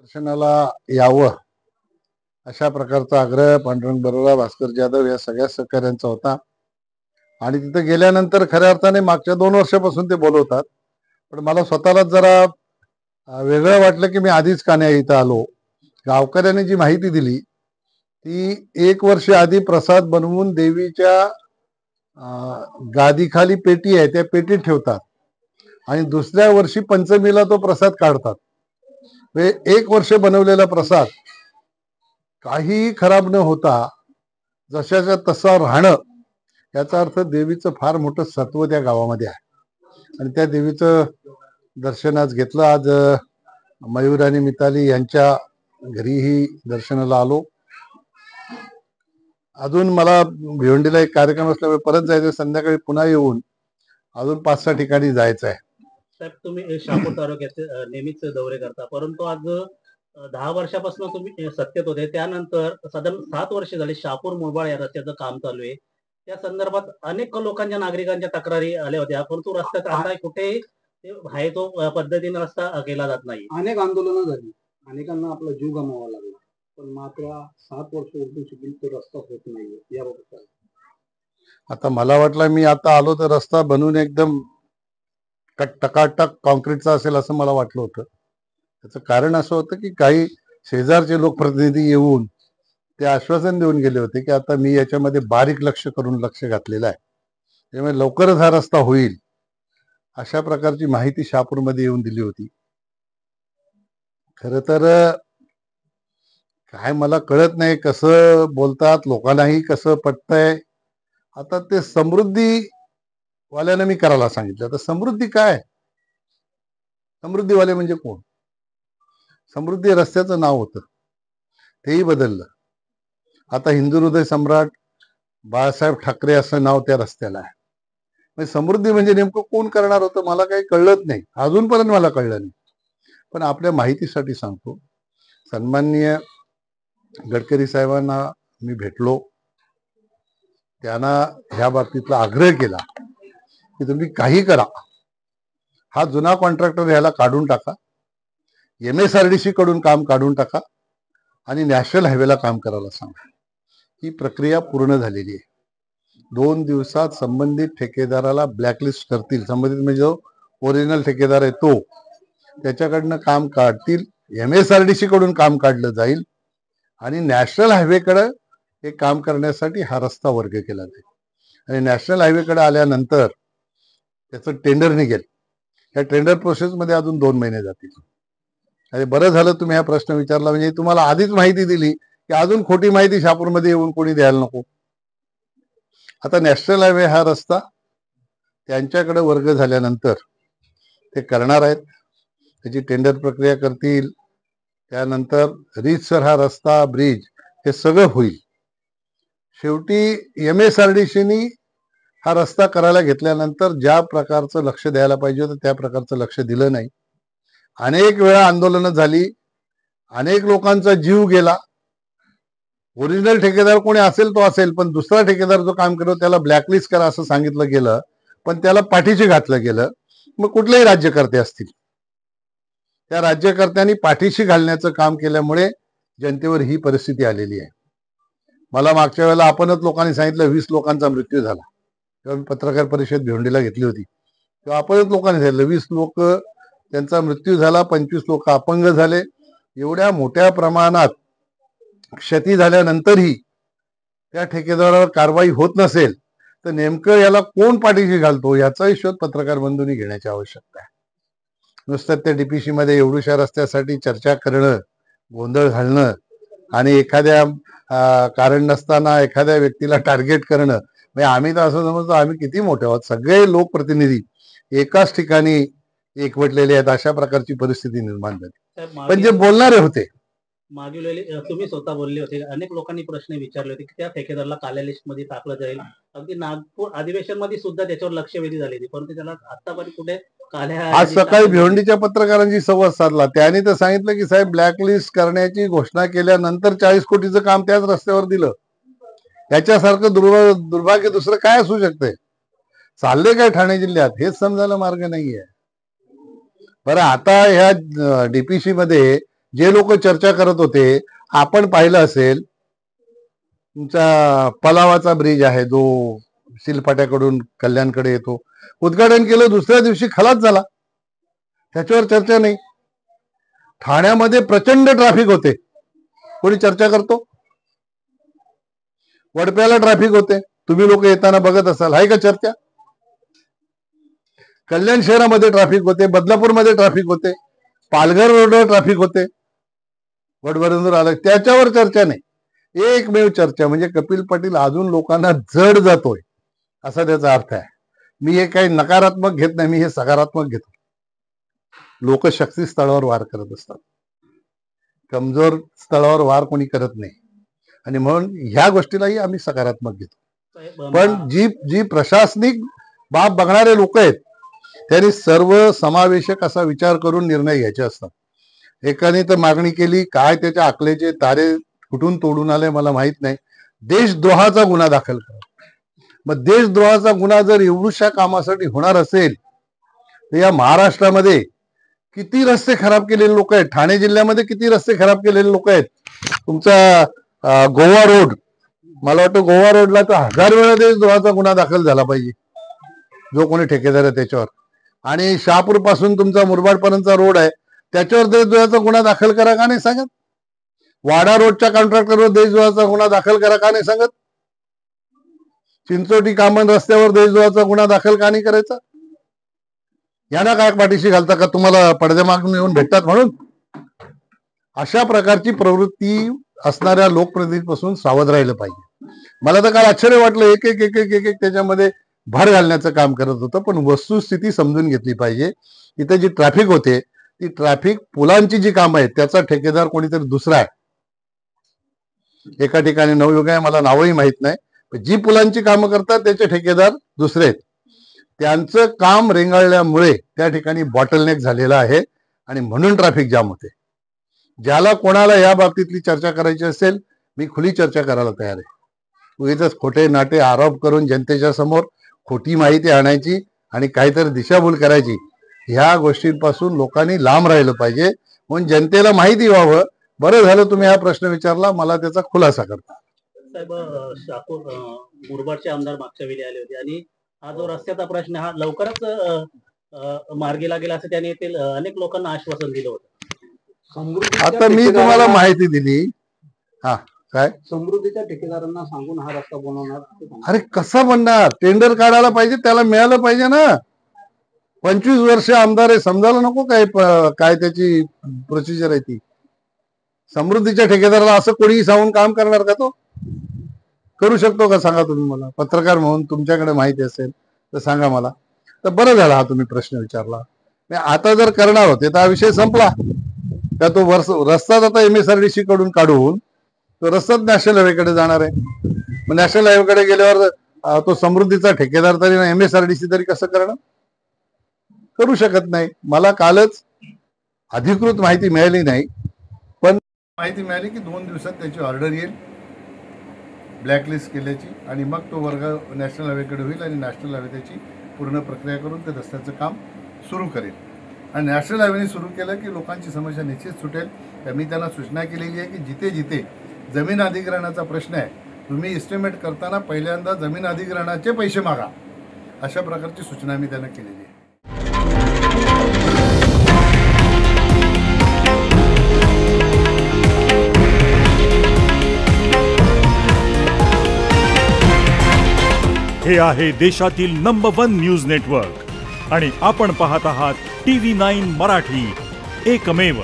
दर्शनाला यावं अशा प्रकारचा आग्रह पांडुरंग बरोबर भास्कर जाधव या सगळ्या सहकाऱ्यांचा होता. आणि तिथे गेल्यानंतर खऱ्या अर्थाने मागच्या 2 वर्षापासून ते बोलवतात. पण मला स्वतःलाच जरा वेगळं वाटलं की मी आधीच का नाही इथं आलो. गावकऱ्यांनी जी माहिती दिली ती 1 वर्ष आधी प्रसाद बनवून देवीच्या गादीखाली पेटी आहे त्या पेटीत ठेवतात आणि दुसऱ्या वर्षी पंचमीला तो प्रसाद काढतात. 1 वर्ष बनवलेला प्रसाद काहीही खराब न होता जशाच्या तसा राहणं, याचा अर्थ देवीचं फार मोठं सत्व त्या गावामध्ये आहे. आणि त्या देवीचं दर्शन आज घेतलं. आज मयूर आणि मिताली यांच्या घरीही दर्शनाला आलो. अजून मला भिवंडीला एक कार्यक्रम असल्यामुळे परत जायचं, संध्याकाळी पुन्हा येऊन अजून 5-6 ठिकाणी जायचं आहे. साहेब, तुम्ही शहापूर तालुक्याचे नेहमीच दौरे करता, परंतु आज 10 वर्षापासून तुम्ही सत्तेत होते. त्यानंतर साधारण 7 वर्ष झाली शहापूर मुरबाड या रस्त्याचं काम चालू आहे. त्या संदर्भात अनेक लोकांच्या नागरिकांच्या तक्रारी आल्या होत्या, परंतु रस्त्याचा आता कुठेही आहे तो पद्धतीने रस्ता केला जात नाही. अनेक आंदोलनं झाली, अनेकांना आपला जीव गमवावा लागला, पण मात्र 7 वर्ष उलटून सुद्धा तो रस्ता होत नाहीये. याबाबत आता मला वाटलं मी आता आलो तर रस्ता बनवून एकदम टकाटक कॉन्क्रीटचा असेल असं मला वाटलं होतं. त्याचं कारण असं होतं की काही शेजारचे लोकप्रतिनिधी येऊन ते आश्वासन देऊन गेले होते की आता मी याच्यामध्ये बारीक लक्ष घातलेलं आहे, त्यामुळे लवकरच हा रस्ता होईल, अशा प्रकारची माहिती शहापूरमध्ये येऊन दिली होती. खरं तर काय मला कळत नाही कसं बोलतात, लोकांनाही कसं पटतंय. आता ते समृद्धी वाल्यानं मी करायला सांगितलं, तर समृद्धी काय? समृद्धीवाले म्हणजे कोण? समृद्धी रस्त्याचं नाव होतं, तेही बदललं. आता हिंदू हृदय सम्राट बाळासाहेब ठाकरे असं नाव त्या रस्त्याला आहे. म्हणजे समृद्धी म्हणजे नेमकं कोण करणार होतं मला काही कळलंच नाही, अजूनपर्यंत मला कळलं नाही. पण आपल्या माहितीसाठी सांगतो, सन्माननीय गडकरी साहेबांना मी भेटलो. त्यांना ह्या बाबतीतला आग्रह केला की तुम्ही काही करा, हा जुना कॉन्ट्रॅक्टर ह्याला काढून टाका, MSRDC कडून काम काढून टाका आणि नॅशनल हायवेला काम करायला सांगा. ही प्रक्रिया पूर्ण झालेली आहे. 2 दिवसात संबंधित ठेकेदाराला ब्लॅकलिस्ट करतील. संबंधित म्हणजे जो ओरिजिनल ठेकेदार आहे तो, त्याच्याकडनं काम काढतील, MSRDC कडून काम काढलं जाईल आणि नॅशनल हायवेकडे हे काम करण्यासाठी हा रस्ता वर्ग केला जाईल. आणि नॅशनल हायवेकडे आल्यानंतर त्याचं टेंडर निघेल. या टेंडर प्रोसेसमध्ये अजून 2 महिने जातील. अरे बरं झालं तुम्ही हा प्रश्न विचारला, म्हणजे तुम्हाला आधीच माहिती दिली की अजून खोटी माहिती शहापूरमध्ये येऊन कोणी द्यायला नको. आता नॅशनल हायवे हा रस्ता त्यांच्याकडे वर्ग झाल्यानंतर ते करणार आहेत, त्याची टेंडर प्रक्रिया करतील. त्यानंतर रीतसर हा रस्ता, ब्रिज हे सगळं होईल. शेवटी MSRDCनी हा रस्ता करायला घेतल्यानंतर ज्या प्रकारचं लक्ष द्यायला पाहिजे होतं त्या प्रकारचं लक्ष दिलं नाही. अनेक वेळा आंदोलनं झाली, अनेक लोकांचा जीव गेला. ओरिजिनल ठेकेदार कोणी असेल तो असेल, पण दुसरा ठेकेदार जो काम करतो त्याला ब्लॅकलिस्ट करा असं सांगितलं गेलं, पण त्याला पाठीशी घातलं गेलं. मग कुठलेही राज्यकर्ते असतील, त्या राज्यकर्त्यांनी पाठीशी घालण्याचं काम केल्यामुळे जनतेवर ही परिस्थिती आलेली आहे. मला मागच्या वेळेला आपणच लोकांनी सांगितलं 20 लोकांचा मृत्यू झाला, तेव्हा मी पत्रकार परिषद भिवंडीला घेतली होती, तेव्हा आपणच लोकांनी सांगितलं 20 लोक त्यांचा मृत्यू झाला, 25 लोक अपंग झाले. एवढ्या मोठ्या प्रमाणात क्षती झाल्यानंतरही त्या ठेकेदारावर कारवाई होत नसेल तर नेमकं याला कोण पाठीशी घालतो याचाही शोध पत्रकार बंधूंनी घेण्याची आवश्यकता आहे. नुसतं त्या DPC मध्ये एवढ्याशा रस्त्यासाठी चर्चा करणं, गोंधळ घालणं आणि एखाद्या कारण नसताना एखाद्या व्यक्तीला टार्गेट करणं, म्हणजे आम्ही तर असं समजतो आम्ही किती मोठे आहोत, सगळे लोकप्रतिनिधी एकाच ठिकाणी एकवटलेले आहेत, अशा प्रकारची परिस्थिती निर्माण झाली. पण जे बोलणारे होते, मागील वेळी तुम्ही स्वतः बोलले होते, अनेक लोकांनी प्रश्न विचारले होते की त्या ठेकेदाराला काल्या लिस्ट मध्ये टाकलं जाईल. अगदी नागपूर अधिवेशन मध्ये सुद्धा त्याच्यावर लक्षवेधी झाली, परंतु त्याला आतापर्यंत कुठे आज सकाळी भिवंडीच्या पत्रकारांशी संवाद साधला. त्यांनी तर सांगितलं की साहेब ब्लॅकलिस्ट करण्याची घोषणा केल्यानंतर 40 कोटीचं काम त्याच रस्त्यावर दिलं. याच्यासारखं दुर्भाग्य दुसरं काय असू शकतंय? चालले काय ठाणे जिल्ह्यात हेच समजायला मार्ग नाहीये. बरं, आता ह्या DPC मध्ये जे लोक चर्चा करत होते, आपण पाहिलं असेल तुमचा पलावाचा ब्रिज आहे जो सिलपाट्याकडून कल्याणकडे येतो, उद्घाटन केलं, दुसऱ्या दिवशी खलास झाला, त्याच्यावर चर्चा नाही. ठाण्यामध्ये प्रचंड ट्रॅफिक होते, कोणी चर्चा करतो? वडप्याला ट्रॅफिक होते, तुम्ही लोक येताना बघत असाल, आहे का चर्चा? कल्याण शहरामध्ये ट्रॅफिक होते, बदलापूरमध्ये ट्रॅफिक होते, पालघर रोडवर ट्रॅफिक होते, वडवरून आलं, त्याच्यावर चर्चा नाही. एकमेव चर्चा म्हणजे कपिल पाटील अजून लोकांना जड जातोय असा त्याचा अर्थ आहे. मी हे काही नकारात्मक घेत नाही, मी हे सकारात्मक घेतो. लोक शक्ती स्थळावर वार करत असतात, कमजोर स्थळावर वार कोणी करत नाही, आणि म्हणून ह्या गोष्टीलाही आम्ही सकारात्मक घेतो. पण जी प्रशासनिक बाब बघणारे लोक आहेत त्यांनी सर्व समावेशक असा विचार करून निर्णय घ्यायचे असतात. एकाने तर मागणी केली, काय त्याच्या आकलेचे तारे कुठून तोडून आले मला माहित नाही, देशद्रोहाचा गुन्हा दाखल करा. मग देशद्रोहाचा गुन्हा जर एवढ्या कामासाठी होणार असेल तर या महाराष्ट्रामध्ये किती रस्ते खराब केलेले लोक आहेत, ठाणे जिल्ह्यामध्ये किती रस्ते खराब केलेले लोक आहेत. तुमचा गोवा रोड, मला वाटतं गोवा रोडला तर 1000 वेळा देशद्रोहाचा गुन्हा दाखल झाला पाहिजे जो कोणी ठेकेदार आहे त्याच्यावर. आणि शहापूर पासून तुमचा मुरबाड पर्यंतचा रोड आहे त्याच्यावर देशद्रोहाचा गुन्हा दाखल करा का नाही सांगत? वाडा रोडच्या कॉन्ट्रॅक्टरवर देशद्रोहाचा गुन्हा दाखल करा का नाही सांगत? चिंचोटी कामन रस्त्यावर देशद्रोहाचा गुन्हा दाखल का नाही करायचा? यांना काय पाठीशी घालता का तुम्हाला पडद्यामागून येऊन भेटतात म्हणून? अशा प्रकारची प्रवृत्ती असणाऱ्या लोकप्रतिनिधींपासून सावध राहिलं पाहिजे. मला तर काल आश्चर्य वाटलं, एक एक एक एक एक त्याच्यामध्ये भर घालण्याचं काम करत होतं, पण वस्तुस्थिती समजून घेतली पाहिजे. इथे जी ट्रॅफिक होते ती ट्रॅफिक पुलांची जी कामं आहेत त्याचा ठेकेदार कोणीतरी दुसरा आहे. एका ठिकाणी नवयुग आहे, मला नावही माहित नाही, जी पुलांची कामं करतात त्याचे ठेकेदार दुसरे आहेत. त्यांचं काम रेंगाळल्यामुळे त्या ठिकाणी बॉटलनेक झालेला आहे आणि म्हणून ट्रॅफिक जाम होते. ज्याला कोणाला या बाबतीतली चर्चा करायची असेल मी खुली चर्चा करायला तयार आहे. उगीच खोटे नाटे आरोप करून जनतेच्या समोर खोटी माहिती आणायची आणि काहीतरी दिशाभूल करायची, ह्या गोष्टींपासून लोकांनी लांब राहिलं पाहिजे. म्हणून जनतेला माहिती व्हावं. बरं झालं तुम्ही हा प्रश्न विचारला, मला त्याचा खुलासा करता. साहेब, शापूर मुरबाडचे आमदार मागच्या वेळी आले होते आणि हा जो रस्त्याचा प्रश्न हा लवकरच मार्गी लागेल असं त्यांनी येथील अनेक लोकांना आश्वासन दिलं होतं. आता मी तुम्हाला माहिती दिली, हा काय समृद्धीच्या ठेकेदारांना सांगून हा रस्ता बनवणार. अरे कसा बनणार? टेंडर काढायला पाहिजे, त्याला मिळालं पाहिजे ना. 25 वर्ष आमदार आहे, समजायला नको काय त्याची प्रोसिजर आहे ती. समृद्धीच्या ठेकेदाराला असं कोणीही सांगून काम करणार का? तो करू शकतो का सांगा तुम्ही मला. पत्रकार म्हणून तुमच्याकडे माहिती असेल तर सांगा मला. तर बरं झालं हा तुम्ही प्रश्न विचारला. आता जर करणार होते तर हा विषय संपला. त्या तो रस्ताच आता MSRDC कडून काढून तो रस्ताच नॅशनल हायवेकडे जाणार आहे. मग नॅशनल हायवेकडे गेल्यावर तो समृद्धीचा ठेकेदार तरी MSRDC तरी कसं करणार? करू शकत नाही. मला कालच अधिकृत माहिती मिळाली नाही, पण माहिती मिळाली की 2 दिवसात त्याची ऑर्डर येईल ब्लॅकलिस्ट केल्याची, आणि मग तो वर्ग नॅशनल हायवेकडे होईल आणि नॅशनल हायवे त्याची पूर्ण प्रक्रिया करून ते रस्त्याचं काम सुरू करेल. आणि नॅशनल हायवेने सुरू केलं की लोकांची समस्या निश्चित सुटेल. मी त्यांना सूचना केलेली आहे की जिथे जिथे जमीन अधिग्रहणाचा प्रश्न आहे तुम्ही इस्टिमेट करताना पहिल्यांदा जमीन अधिग्रहणाचे पैसे मागा, अशा प्रकारची सूचना मी त्यांना केलेली आहे. हे आहे देशातील नंबर 1 न्यूज नेटवर्क आणि आपण पाहत आहात TV9 मराठी, एकमेव.